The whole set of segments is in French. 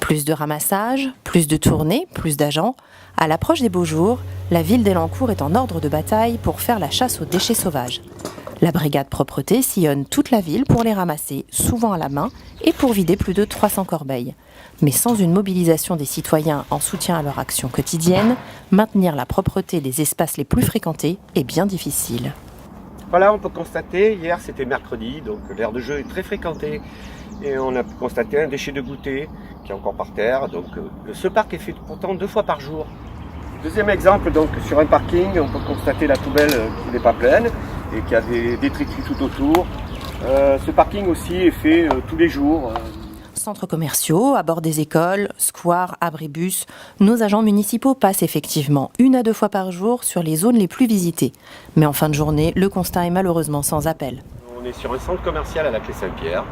Plus de ramassage, plus de tournées, plus d'agents. À l'approche des beaux jours, la ville d'Elancourt est en ordre de bataille pour faire la chasse aux déchets sauvages. La brigade propreté sillonne toute la ville pour les ramasser, souvent à la main, et pour vider plus de 300 corbeilles. Mais sans une mobilisation des citoyens en soutien à leur action quotidienne, maintenir la propreté des espaces les plus fréquentés est bien difficile. Voilà, on peut constater, hier c'était mercredi, donc l'aire de jeu est très fréquentée. Et on a pu constater un déchet de goûter qui est encore par terre. Donc ce parc est fait pourtant 2 fois par jour. Deuxième exemple, donc sur un parking, on peut constater la poubelle qui n'est pas pleine et qui a des détritus tout autour. Ce parking aussi est fait tous les jours. Centres commerciaux, à bord des écoles, squares, abribus, nos agents municipaux passent effectivement 1 à 2 fois par jour sur les zones les plus visitées. Mais en fin de journée, le constat est malheureusement sans appel. On est sur un centre commercial à la Clé Saint-Pierre.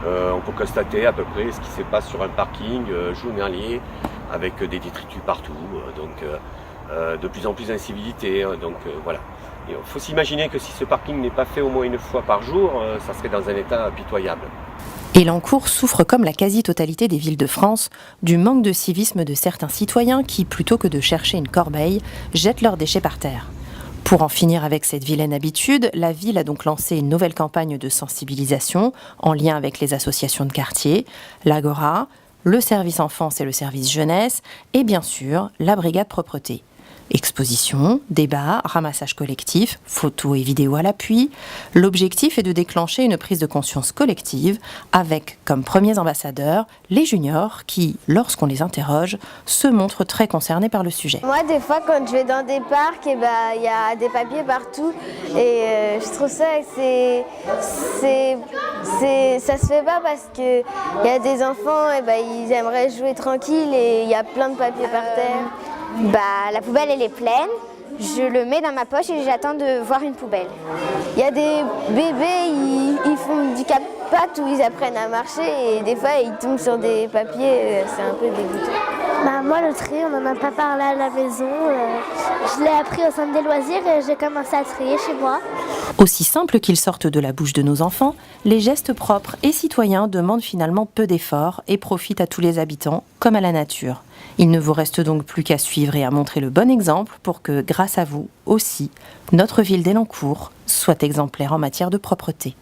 On peut constater à peu près ce qui se passe sur un parking journalier avec des détritus partout, de plus en plus d'incivilité. Voilà. Il faut s'imaginer que si ce parking n'est pas fait au moins 1 fois par jour, ça serait dans un état pitoyable. Elancourt souffre, comme la quasi-totalité des villes de France, du manque de civisme de certains citoyens qui, plutôt que de chercher une corbeille, jettent leurs déchets par terre. Pour en finir avec cette vilaine habitude, la ville a donc lancé une nouvelle campagne de sensibilisation en lien avec les associations de quartier, l'Agora, le service enfance et le service jeunesse et bien sûr la brigade propreté. Exposition, débats, ramassage collectif, photos et vidéos à l'appui. L'objectif est de déclencher une prise de conscience collective avec comme premiers ambassadeurs les juniors qui, lorsqu'on les interroge, se montrent très concernés par le sujet. Moi, des fois, quand je vais dans des parcs, il y a des papiers partout et je trouve ça ça se fait pas parce que il y a des enfants, ils aimeraient jouer tranquille et il y a plein de papiers par terre. La poubelle elle est pleine, je le mets dans ma poche et j'attends de voir une poubelle. Il y a des bébés, ils font du cap-pattes où ils apprennent à marcher et des fois ils tombent sur des papiers, c'est un peu dégoûtant. Moi le tri, on n'en a pas parlé à la maison, je l'ai appris au centre des loisirs et j'ai commencé à trier chez moi. Aussi simple qu'ils sortent de la bouche de nos enfants, les gestes propres et citoyens demandent finalement peu d'efforts et profitent à tous les habitants comme à la nature. Il ne vous reste donc plus qu'à suivre et à montrer le bon exemple pour que, grâce à vous aussi, notre ville d'Elancourt soit exemplaire en matière de propreté.